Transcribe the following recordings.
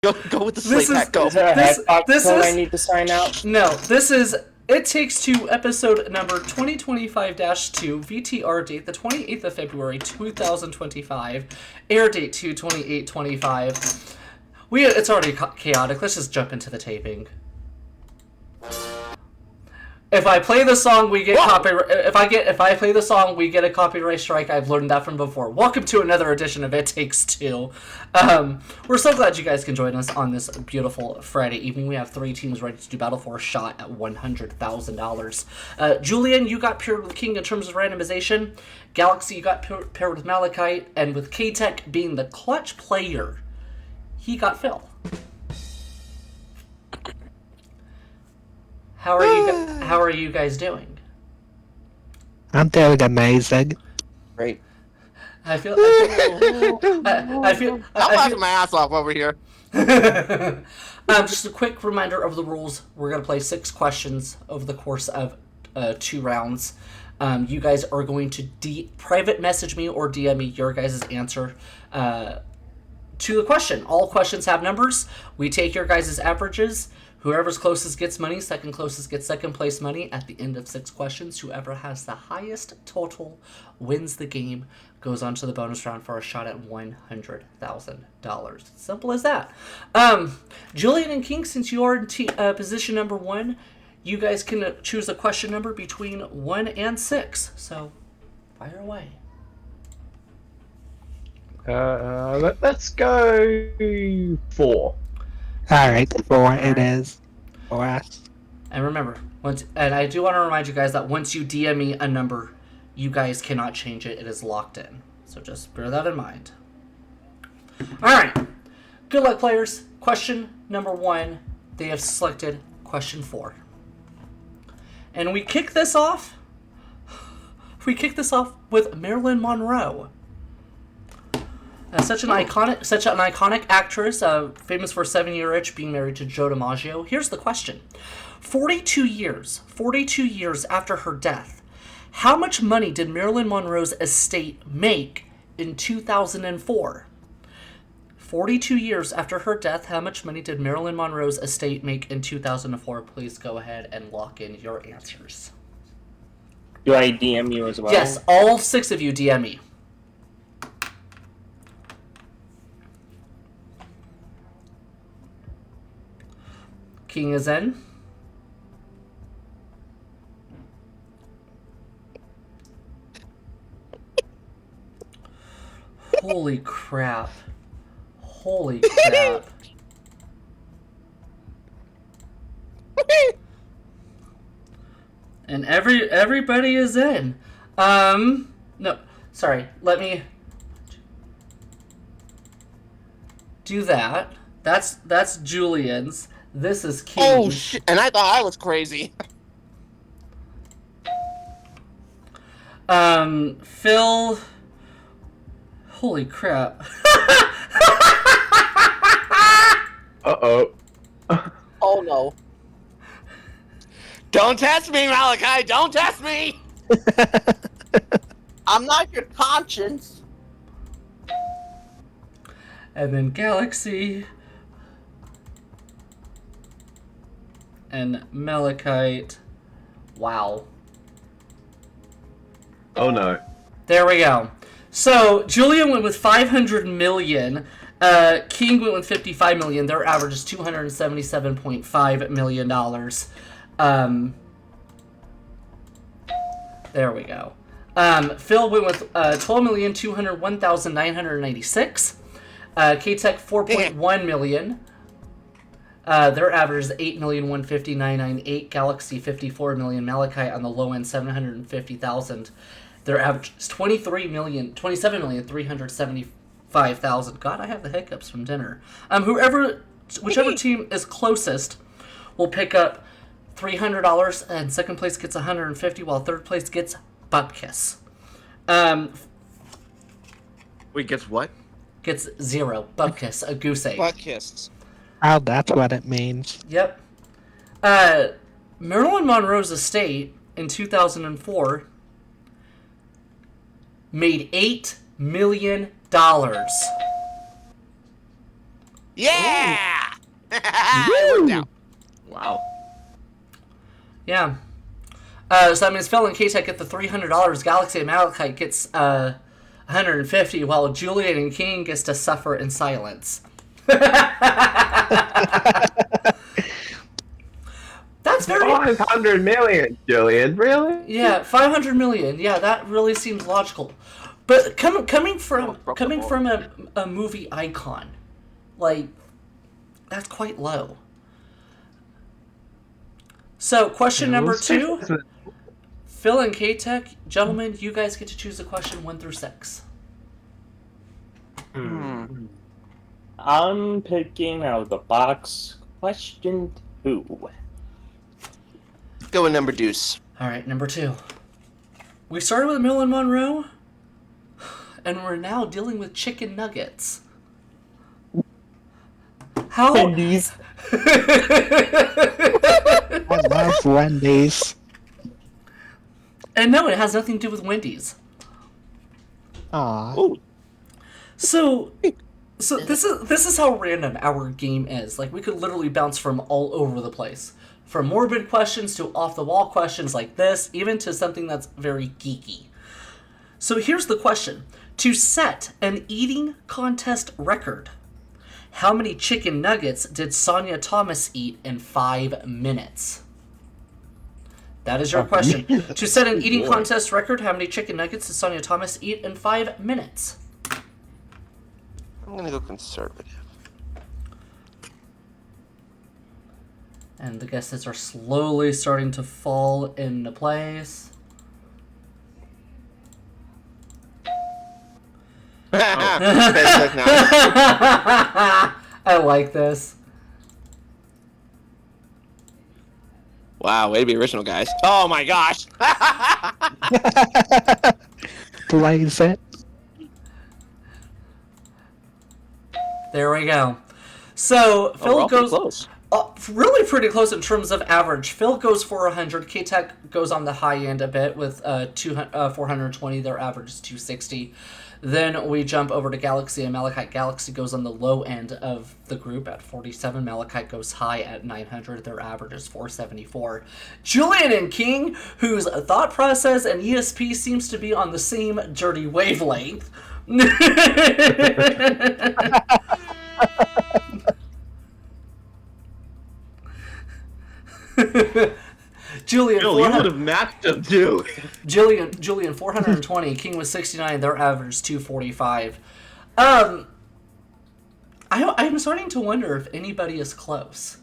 Go with the slate pack. Go. Is there a this code I is- need to sign out? No, this is It Takes Two, episode number 2025-2, VTR date the 28th of February 2025, air date 2/28/25. It's already chaotic. Let's just jump into the taping. If I play the song, we get copyright. If I play the song, we get a copyright strike. I've learned that from before. Welcome to another edition of It Takes Two. We're so glad you guys can join us on this beautiful Friday evening. We have 3 teams ready to do battle for a shot at $100,000. Julian, you got paired with King in terms of randomization. Galaxy, you got paired with Malachite, and with K-Tech being the clutch player, he got Phil. How are you guys doing? I'm doing amazing. Great. I feel I'm laughing my ass off over here. Just a quick reminder of the rules. We're going to play 6 questions over the course of 2 rounds. You guys are going to private message me or DM me your guys' answer to the question. All questions have numbers. We take your guys' averages. Whoever's closest gets money. Second closest gets second place money. At the end of 6 questions, whoever has the highest total wins the game, goes on to the bonus round for a shot at $100,000. Simple as that. Julian and King, since you are in position number 1, you guys can choose a question number between 1 and 6. So, fire away. Let's go 4. Alright, 4 it is. For us. And remember, I do want to remind you guys that once you DM me a number, you guys cannot change it. It is locked in. So just bear that in mind. Alright. Good luck, players. Question number 1. They have selected question 4. And we kick this off with Marilyn Monroe. Such an iconic actress, famous for 7-Year Itch, being married to Joe DiMaggio. Here's the question. 42 years after her death, how much money did Marilyn Monroe's estate make in 2004? 42 years after her death, how much money did Marilyn Monroe's estate make in 2004? Please go ahead and lock in your answers. Do I DM you as well? Yes, all 6 of you DM me. King is in. Holy crap. And everybody is in. No, sorry. Let me do that. That's Julian's. This is King. Oh shit! And I thought I was crazy. Phil. Holy crap. Uh-oh. Oh no! Don't test me, Malachi! Don't test me! I'm not your conscience. And then Galaxy. And Malachite. Wow. Oh no. There we go. So, Julian went with 500 million. King went with 55 million. Their average is $277.5 million. There we go. Phil went with 12,201,996. K-Tech 4.1 million. Their average is 8,159,998. Galaxy 54 million. Malachite on the low end 750,000. Their average is 27,375,000. God, I have the hiccups from dinner. Whichever team is closest will pick up $300, and second place gets $150, while third place gets butt kiss. Wait, gets what? Gets 0 butt kiss, a goose egg. Butt kiss. Oh, that's what it means. Yep. Marilyn Monroe's estate in 2004 made $8 million. Yeah! It worked out. Wow. Yeah. So that means Phil and K-Tech get the $300. Galaxy and Malachite gets $150, while Julian and King gets to suffer in silence. That's very 500 million, Julian. Really? Yeah, 500 million. Yeah, that really seems logical. But coming from a movie icon, like, that's quite low. So, question number 2. Phil and K-Tech, gentlemen, you guys get to choose a question 1 through 6. I'm picking out of the box question 2. Go with number deuce. All right, number 2. We started with Marilyn Monroe, and we're now dealing with chicken nuggets. How? Wendy's. I love Wendy's. And no, it has nothing to do with Wendy's. Aw. Ooh. So this is how random our game is. Like, we could literally bounce from all over the place. From morbid questions to off-the-wall questions like this, even to something that's very geeky. So here's the question. To set an eating contest record, how many chicken nuggets did Sonia Thomas eat in 5 minutes? That is your question. To set an eating contest record, how many chicken nuggets did Sonia Thomas eat in 5 minutes? I'm gonna go conservative. And the guesses are slowly starting to fall into place. I like this. Wow, way to be original, guys. Oh my gosh! Blaze it. There we go. So Phil goes close. Really pretty close in terms of average. Phil goes for 100. K-Tech goes on the high end a bit with 420. Their average is 260. Then we jump over to Galaxy and Malachite. Galaxy goes on the low end of the group at 47. Malachite goes high at 900. Their average is 474. Julian and King, whose thought process and ESP seems to be on the same dirty wavelength. Julian, Bill, you would have matched him too. Julian, 420. King was 69. Their average is 245. I'm starting to wonder if anybody is close.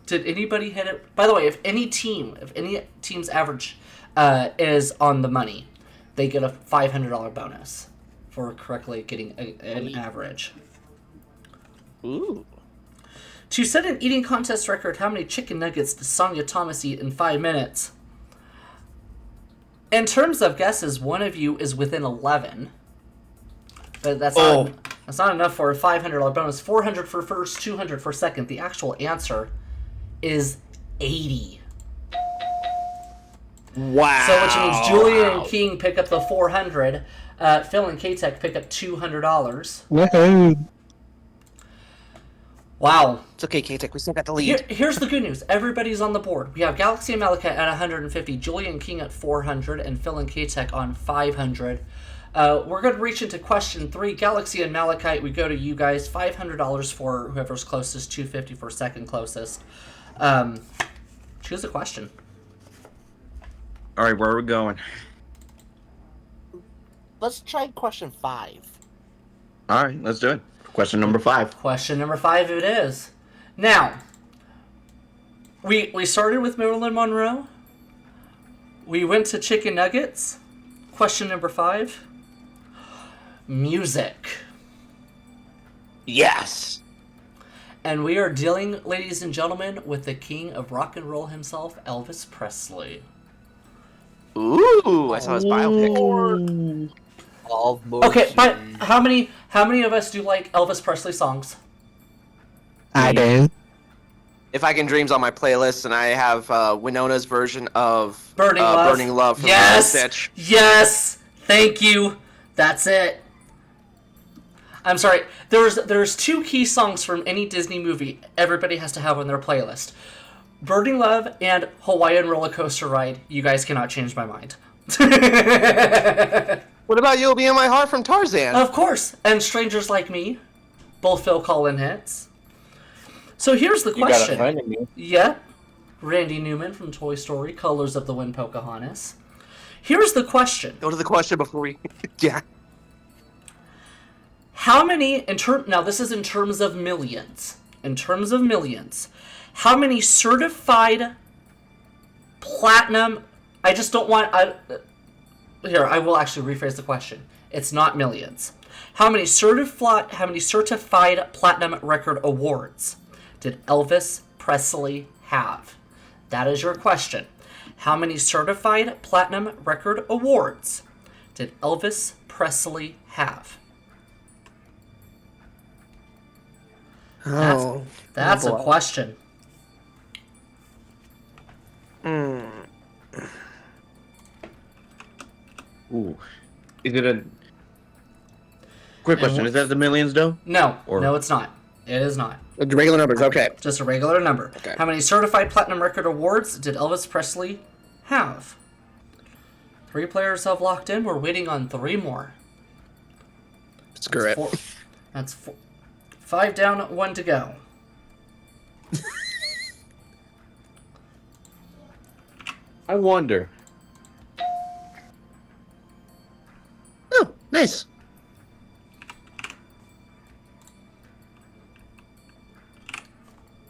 Did anybody hit it? By the way, if any team's average is on the money, they get a $500 bonus for correctly getting an average. Ooh. To set an eating contest record, how many chicken nuggets does Sonia Thomas eat in 5 minutes? In terms of guesses, one of you is within 11. But that's not enough for a $500 bonus. 400 for first, 200 for second. The actual answer is 80. Wow. So which means Julian and King pick up the 400. Phil and K-Tech pick up $200. Woohoo! Wow. It's okay, K-Tech. We still got the lead. Here's the good news. Everybody's on the board. We have Galaxy and Malachite at 150, Julian and King at 400, and Phil and K-Tech on 500. We're going to reach into question 3. Galaxy and Malachite, we go to you guys. $500 for whoever's closest, $250 for second closest. Choose a question. All right, where are we going? Let's try question 5. All right, let's do it. Question number 5. Question number 5 it is. Now, we started with Marilyn Monroe. We went to chicken nuggets. Question number 5. Music. Yes. And we are dealing, ladies and gentlemen, with the king of rock and roll himself, Elvis Presley. Ooh, I saw his biopic. Okay, but how many of us do like Elvis Presley songs? I do. If I Can Dream's on my playlist, and I have Winona's version of Burning Love. Burning Love from Yes! Stitch. Yes! Thank you. That's it. I'm sorry. There's two key songs from any Disney movie everybody has to have on their playlist. Burning Love and Hawaiian Roller Coaster Ride. You guys cannot change my mind. What about You'll Be in My Heart from Tarzan? Of course. And Strangers Like Me. Both Phil Collins hits. So here's the You got question. it right in me. Yeah. Randy Newman from Toy Story, Colors of the Wind, Pocahontas. Here's the question. Go to the question before we... Yeah. How many, now this is in terms of millions. In terms of millions. How many certified platinum... I just don't want... Here, I will actually rephrase the question. It's not millions. How many certified platinum record awards did Elvis Presley have? That is your question. How many certified platinum record awards did Elvis Presley have? That's a question. Ooh. Is it a... Quick question. Is that the millions, though? No. Or- No, it's not. It is not. Regular numbers, okay. Just a regular number. Okay. How many certified platinum record awards did Elvis Presley have? 3 players have locked in. We're waiting on 3 more. Screw it. That's 4. 5 down, 1 to go. I wonder. Oh, nice.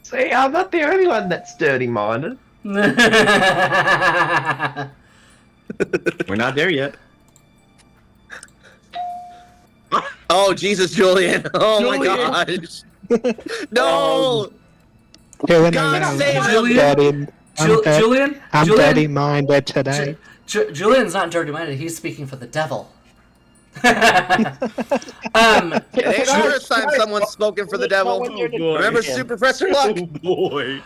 See, I'm not the only one that's dirty-minded. We're not there yet. Oh, Jesus, Julian. Oh, Julian. my gosh. No. Doing God alone. save I'm Julian. dirty. Julian? I'm Julian? dirty-minded today. Julian's not dirty-minded. He's speaking for the devil. It ain't the first time someone's spoken for the devil. Remember Super Professor Luck? Oh, boy.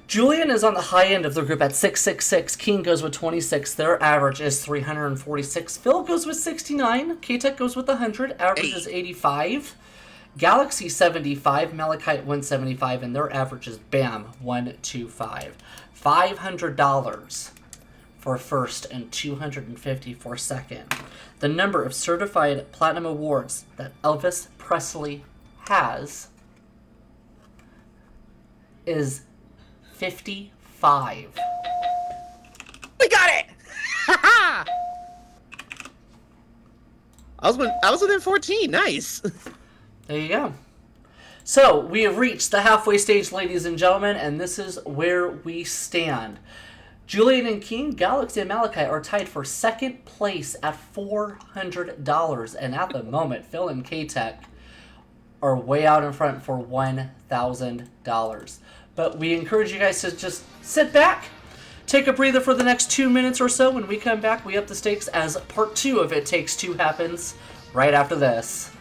Julian is on the high end of the group at 666. Keen goes with 26. Their average is 346. Phil goes with 69. K-Tech goes with 100. Average is 85. Galaxy 75. Malachite 175. And their average is BAM 125. $500 for first and $250 for second. The number of certified platinum awards that Elvis Presley has is 55. We got it! I was within 14. Nice. There you go. So, we have reached the halfway stage, ladies and gentlemen, and this is where we stand. Julian and Keen, Galaxy and Malachite are tied for second place at $400, and at the moment, Phil and K-Tech are way out in front for $1,000. But we encourage you guys to just sit back, take a breather for the next 2 minutes or so. When we come back, we up the stakes as part 2 of It Takes Two happens right after this.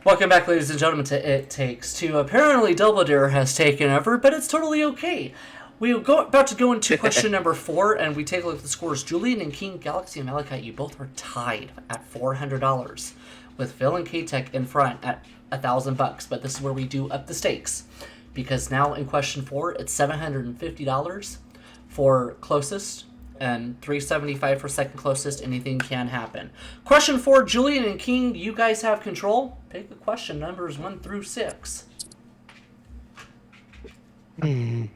Welcome back, ladies and gentlemen, to It Takes Two. Apparently, Double Dare has taken over, but it's totally okay. We're about to go into question number 4, and we take a look at the scores. Julian and King, Galaxy, and Malachite, you both are tied at $400, with Phil and K-Tech in front at $1,000. But this is where we do up the stakes, because now in question 4, it's $750 for closest, and $375 for second closest. Anything can happen. Question 4, Julian and King, you guys have control. Pick a question, numbers 1 through 6. Can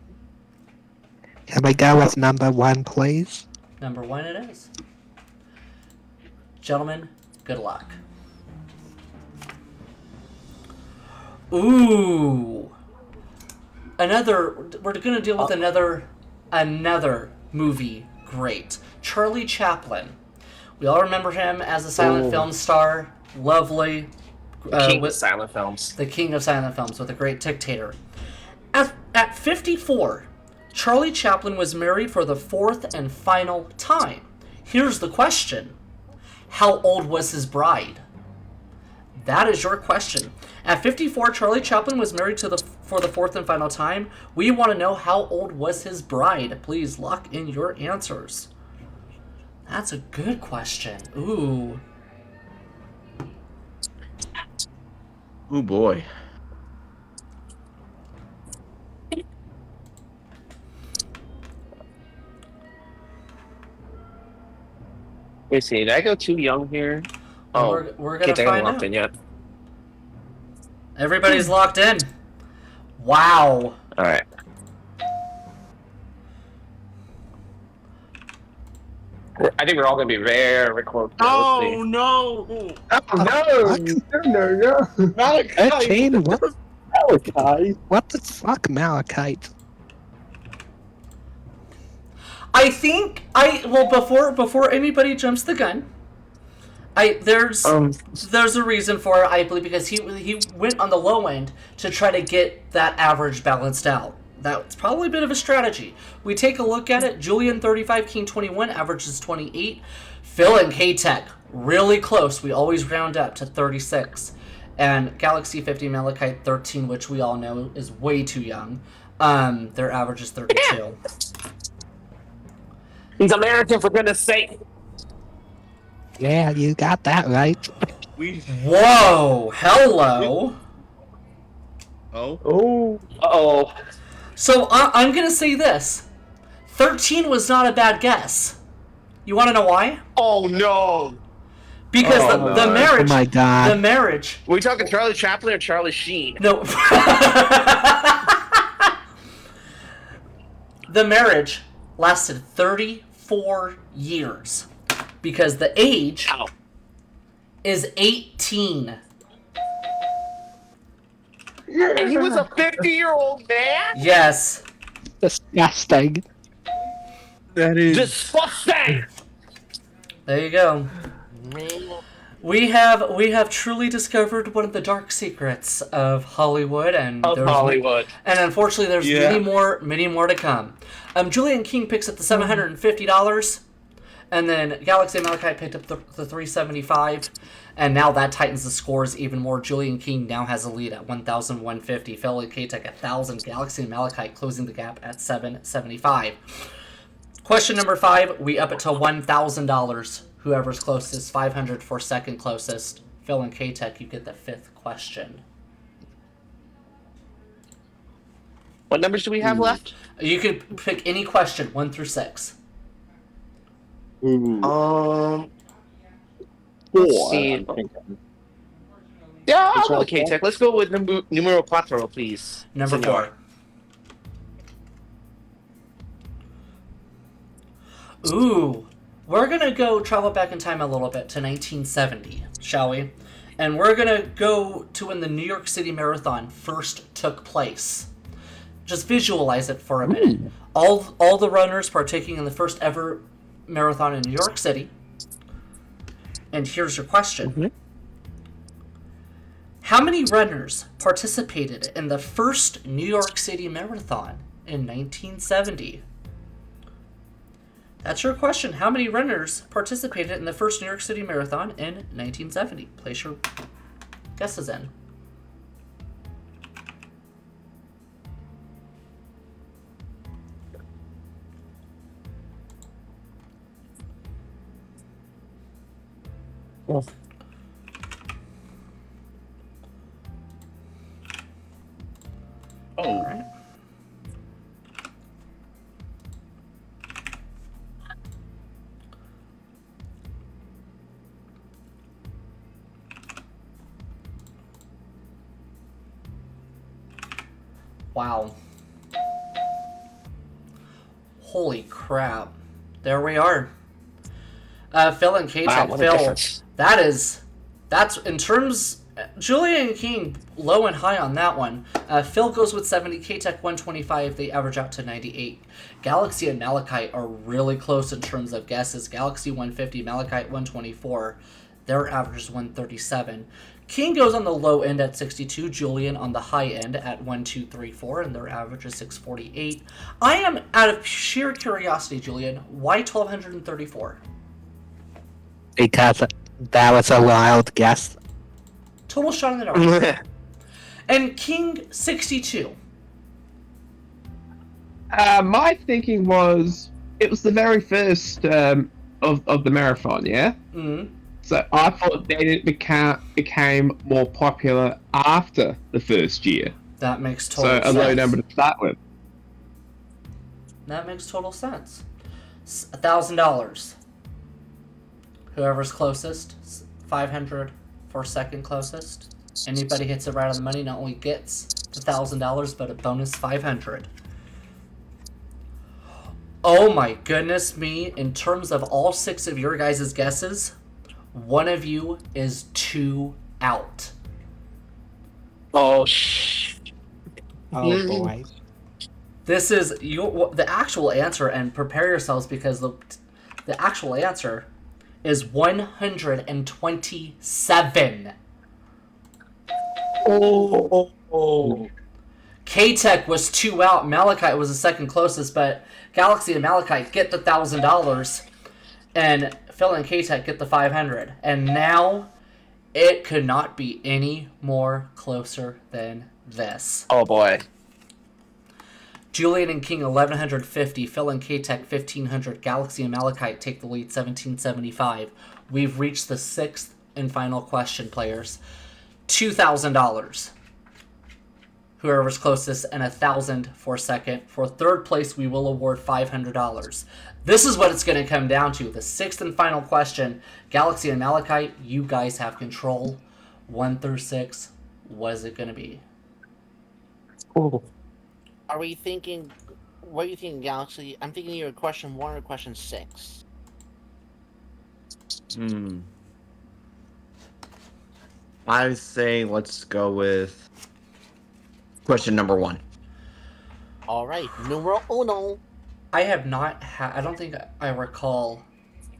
we go with number 1, please? Number 1 it is. Gentlemen, good luck. Ooh. We're going to deal with another movie great. Charlie Chaplin. We all remember him as a silent film star. Lovely. King of silent films. The king of silent films with a great dictator. At 54, Charlie Chaplin was married for the 4th and final time. Here's the question. How old was his bride? That is your question. At 54, Charlie Chaplin was married for the 4th and final time. We want to know how old was his bride. Please lock in your answers. That's a good question. Ooh. Oh boy. Wait, see, did I go too young here? Oh, we're gonna find out. In yet. Everybody's locked in. Wow. All right. I think we're all gonna be very close. Oh no! Oh no! Malachite, what? Malachite. What the fuck, Malachite? I think before anybody jumps the gun, there's a reason for it, I believe, because he went on the low end to try to get that average balanced out. That's probably a bit of a strategy. We take a look at it. Julian 35, King 21, averages 28. Phil and K-Tech really close. We always round up to 36. And Galaxy 50, Malachite 13, which we all know is way too young. Their average is 32. He's American, for goodness sake. Yeah, you got that right. Whoa! Hello! Oh. Uh-oh. So I'm gonna say this: 13 was not a bad guess. You want to know why? Oh no! Because the marriage. Oh my God. The marriage. Are we talking Charlie Chaplin or Charlie Sheen? No. The marriage lasted 34 years because the age is 18. And he was a 50-year-old man? Yes. Disgusting. That is Disgusting! There you go. We have truly discovered one of the dark secrets of Hollywood, and unfortunately, there's many more to come. Julian King picks up the $750, and then Galaxy and Malachite picked up the $375, and now that tightens the scores even more. Julian King now has a lead at $1,150. Phil and K-Tech $1,000. Galaxy and Malachite closing the gap at $775. Question number 5, we up it to $1,000. Whoever's closest, $500 for second closest. Phil and K-Tech, you get the 5th question. What numbers do we have left? You could pick any question, 1 through 6. Let's see. Yeah, I'll go with K-Tech. Let's go with numero cuatro, please. Number 4. Ooh. We're going to travel back in time a little bit to 1970, shall we? And we're going to go to when the New York City Marathon first took place. Just visualize it for a minute. All the runners partaking in the first ever marathon in New York City. And here's your question. How many runners participated in the first New York City Marathon in 1970? That's your question. How many runners participated in the first New York City Marathon in 1970? Place your guesses in. Oh. Right. Wow. Holy crap. There we are. Phil and K-Tech. Wow, what a Phil, difference. that's in terms, Julian and King low and high on that one. Phil goes with 70, K-Tech 125, they average out to 98. Galaxy and Malachite are really close in terms of guesses. Galaxy 150, Malachite 124, their average is 137. King goes on the low end at 62, Julian on the high end at 1234, and their average is 648. I am, out of sheer curiosity, Julian, why 1234? Because that was a wild guess. Total shot in the dark. And King 62. My thinking was it was the very first of the marathon, yeah. Mm. So I thought then it became more popular after the first year. That makes So total a low sense. number to start with. That makes total sense. $1,000. Whoever's closest, 500 for second closest. Anybody hits it right on the money not only gets the $1,000 but a bonus 500. Oh my goodness me! In terms of all 6 of your guys' guesses, one of you is 2 out. Oh, shh. Oh boy. This is the actual answer, and prepare yourselves because the actual answer is 127. Oh. K-Tech was 2 out. Malachite was the second closest, but Galaxy and Malachite get the $1,000, and Phil and K-Tech get the 500. And now it could not be any more closer than this. Oh, boy. Julian and King 1150, Phil and K-Tech 1500, Galaxy and Malachite take the lead 1775. We've reached the 6th and final question, players. $2,000. Whoever's closest, and $1,000 for second. For third place, we will award $500. This is what it's going to come down to. The 6th and final question. Galaxy and Malachite, you guys have control. 1 through 6. What is it going to be? Oh. Are we thinking? What are you thinking, Galaxy? I'm thinking either question 1 or question 6. I say let's go with question number 1. All right, numero uno. I have not I don't think I recall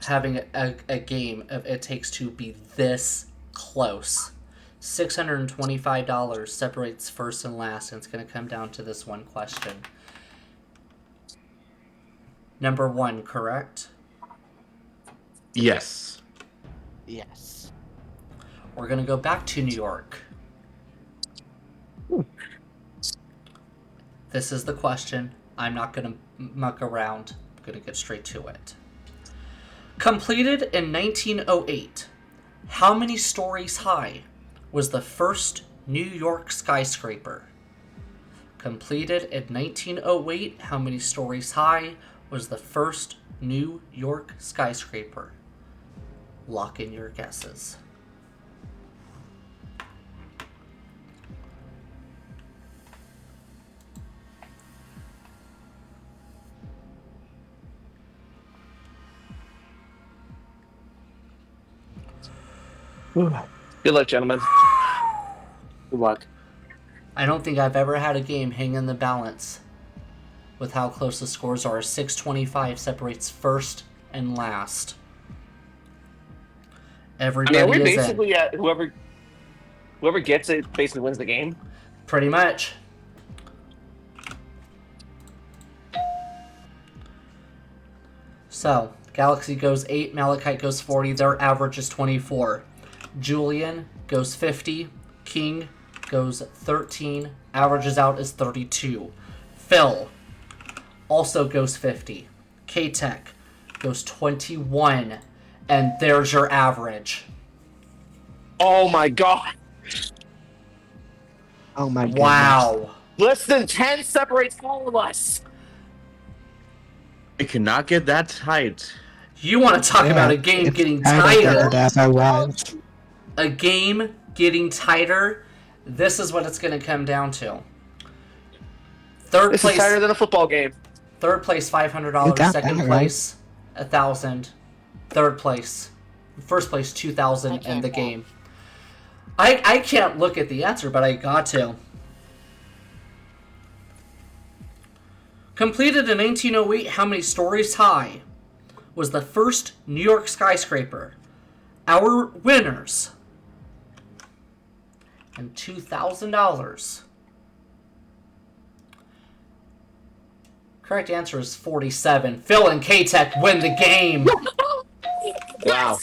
having a game of It Takes Two be this close. $625 separates first and last, and it's going to come down to this one question. Number 1, correct? Yes. Yes. We're going to go back to New York. This is the question. I'm not going to muck around. I'm going to get straight to it. Completed in 1908, how many stories high was the first New York skyscraper? Completed in 1908, how many stories high was the first New York skyscraper? Lock in your guesses. Good luck, gentlemen. Good luck. I don't think I've ever had a game hang in the balance with how close the scores are. 625 separates first and last. Everybody We're is basically in. at whoever gets it basically wins the game. Pretty much. So, Galaxy goes 8, Malachite goes 40, their average is 24. Julian goes 50, King goes 13, averages out is 32. Phil also goes 50. K-Tech goes 21, and there's your average. Oh my god. Oh my goodness. Wow. Less than 10 separates all of us. It cannot get that tight. You want to talk about a game it's getting tighter than tighter? it ever was. A game getting tighter? This is what it's going to come down to. Third This place, is tighter than a football game. third place You $500, got second that, place $1,000, third place, first place I $2,000 in can't the tell. game. I can't look at the answer, but I got to. Completed in 1908, how many stories high was the first New York skyscraper? Our winners. And $2,000. Correct answer is 47. Phil and K-Tech win the game. Wow.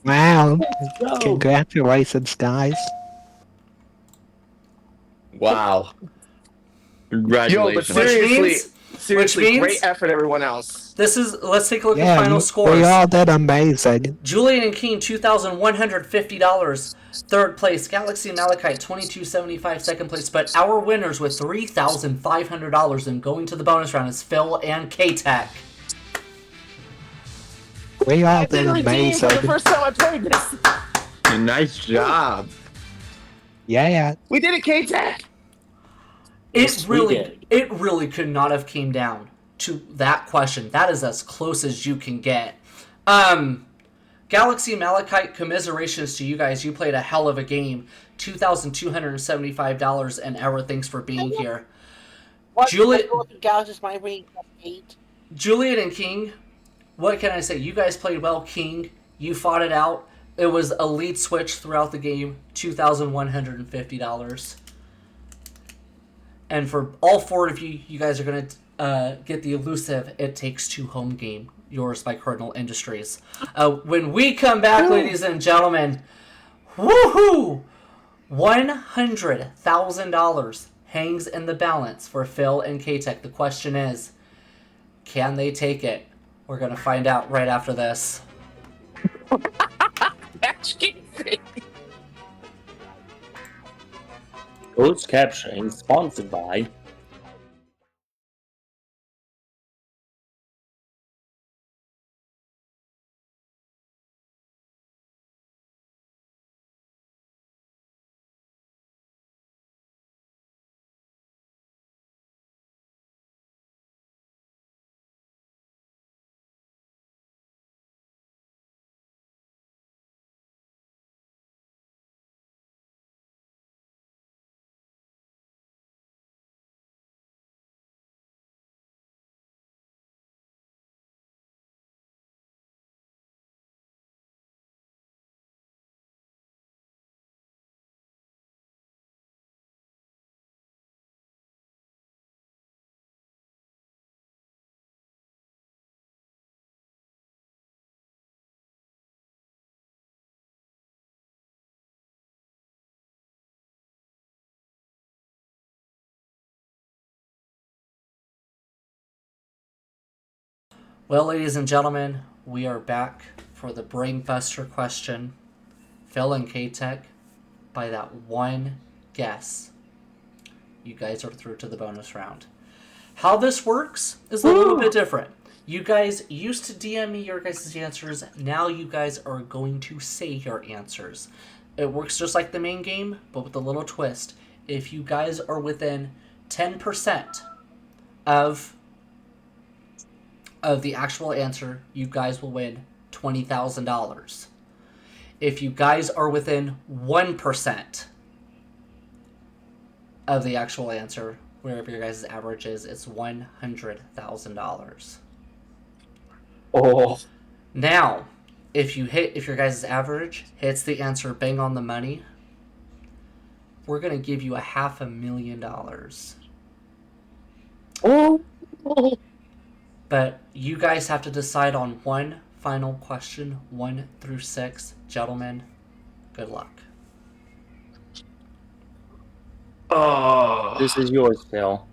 Wow. Go. Congratulations, guys. Wow. Yo, but Congratulations. seriously, means- great effort, everyone else. Let's take a look at Yeah, final we scores. all did amazing. Julian and King, $2,150. Third place, Galaxy and Malachite, $2,275. Second place, but our winners with $3,500 and going to the bonus round is Phil and K-Tech. We all I did did redeem for the amazing. first time I played this. Nice job. Yeah. We did it, K-Tech. Yes, we did. It really could not have came down to that question. That is as close as you can get. Galaxy Malachite, commiserations to you guys. You played a hell of a game. $2,275 an hour. Thanks for being here. What? Julian- Galaxy's my rating 8. Julian and King, what can I say? You guys played well. King, you fought it out. It was a lead switch throughout the game. $2,150. And for all four of you, you guys are going to get the elusive It Takes Two home game. Yours by Cardinal Industries. When we come back, ladies and gentlemen, woohoo! $100,000 hangs in the balance for Phil and K-Tech. The question is, can they take it? We're going to find out right after this. Closed captioning sponsored by Well, ladies and gentlemen, we are back for the Brainbuster question. Phil and K-Tech, by that one guess, you guys are through to the bonus round. How this works is a little bit different. You guys used to DM me your guys' answers. Now you guys are going to say your answers. It works just like the main game, but with a little twist. If you guys are within 10% of the actual answer, you guys will win $20,000. If you guys are within 1% of the actual answer, wherever your guys' average is, it's $100,000. Oh, Now, if your guys' average hits the answer bang on the money, we're gonna give you $500,000. Oh. But you guys have to decide on one final question, 1 through 6. Gentlemen, good luck. Oh. this is yours, Phil.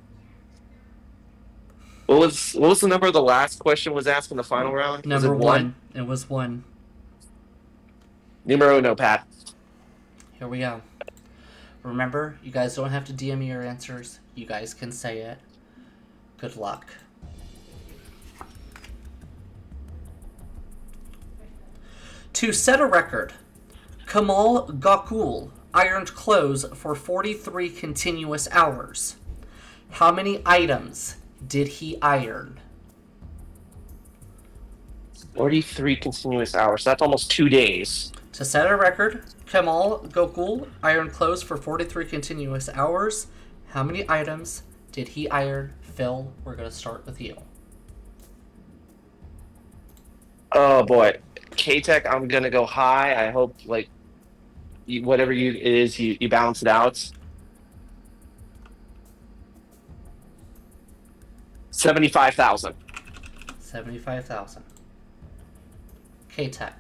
What was the number of the last question was asked in the final round? Was Number it 1. It was 1. Numero uno, Pat. Here we go. Remember, you guys don't have to DM me your answers. You guys can say it. Good luck. To set a record, Kamal Gakul ironed clothes for 43 continuous hours. How many items did he iron? 43 continuous hours. That's almost 2 days. To set a record, Kamal Gokul ironed clothes for 43 continuous hours. How many items did he iron? Phil, we're going to start with you. Oh boy, K-Tech, I'm gonna go high. I hope whatever it is, you balance it out. 75,000. 75,000. K-Tech.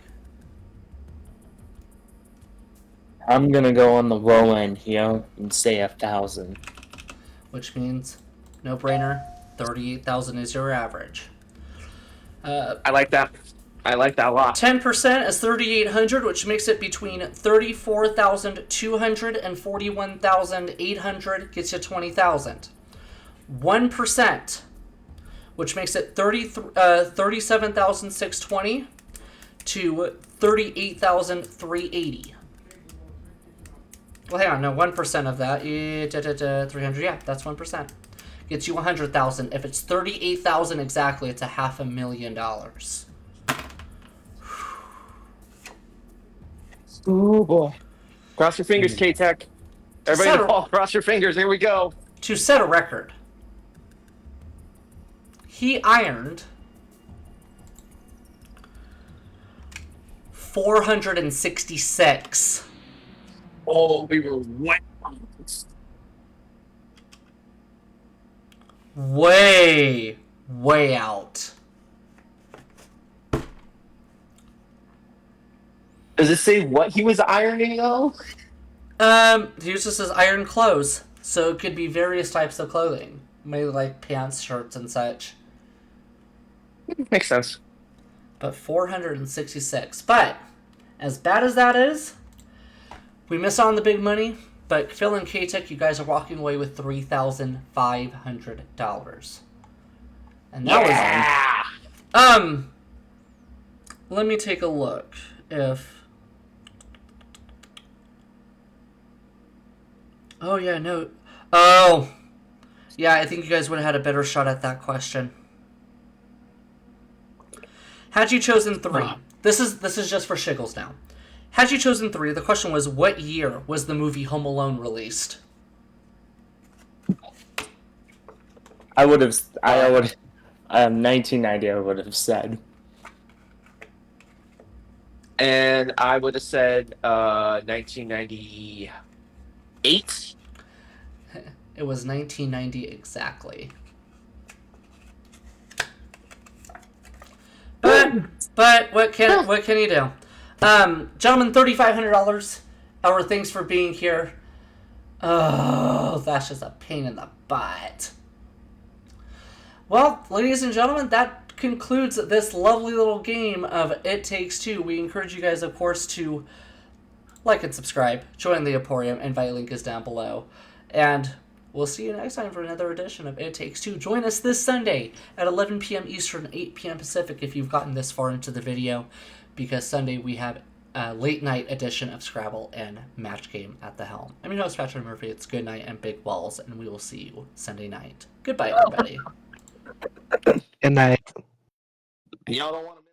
I'm gonna go on the low end here and say 1,000. Which means, no brainer, 38,000 is your average. I like that. I like that a lot. 10% is 3,800, which makes it between 34,200 and 41,800, gets you 20,000. 1%, which makes it 37,620 to 38,380. Well, hang on, no, 1% of that is 300. Yeah, that's 1%. Gets you 100,000. If it's 38,000 exactly, it's $500,000. Oh boy! Cross your fingers, K-Tech. Everybody, in the ball, cross your fingers. Here we go. To set a record, he ironed 466. Oh, we were wet. Way out. Does it say what he was ironing though? He just says iron clothes, so it could be various types of clothing, maybe like pants, shirts, and such. Makes sense. But 466. But as bad as that is, we miss out on the big money. But Phil and K-Tech, you guys are walking away with $3,500. And that was let me take a look if. Oh yeah, no. Oh, yeah. I think you guys would have had a better shot at that question. Had you chosen 3, this is just for shiggles now. Had you chosen 3, the question was, what year was the movie Home Alone released? I would 1990 I would have said. And I would have said 1998. It was 1990 exactly. But what can you do? Gentlemen, $3,500. Our thanks for being here. Oh, that's just a pain in the butt. Well, ladies and gentlemen, that concludes this lovely little game of It Takes Two. We encourage you guys, of course, to like and subscribe, join the Emporium, invite link is down below, and we'll see you next time for another edition of It Takes Two. Join us this Sunday at 11 p.m. Eastern, 8 p.m. Pacific if you've gotten this far into the video, because Sunday we have a late night edition of Scrabble and Match Game at the helm. I'm your host, Patrick Murphy. It's good night and big balls, and we will see you Sunday night. Goodbye, everybody. Good night. Y'all don't want to.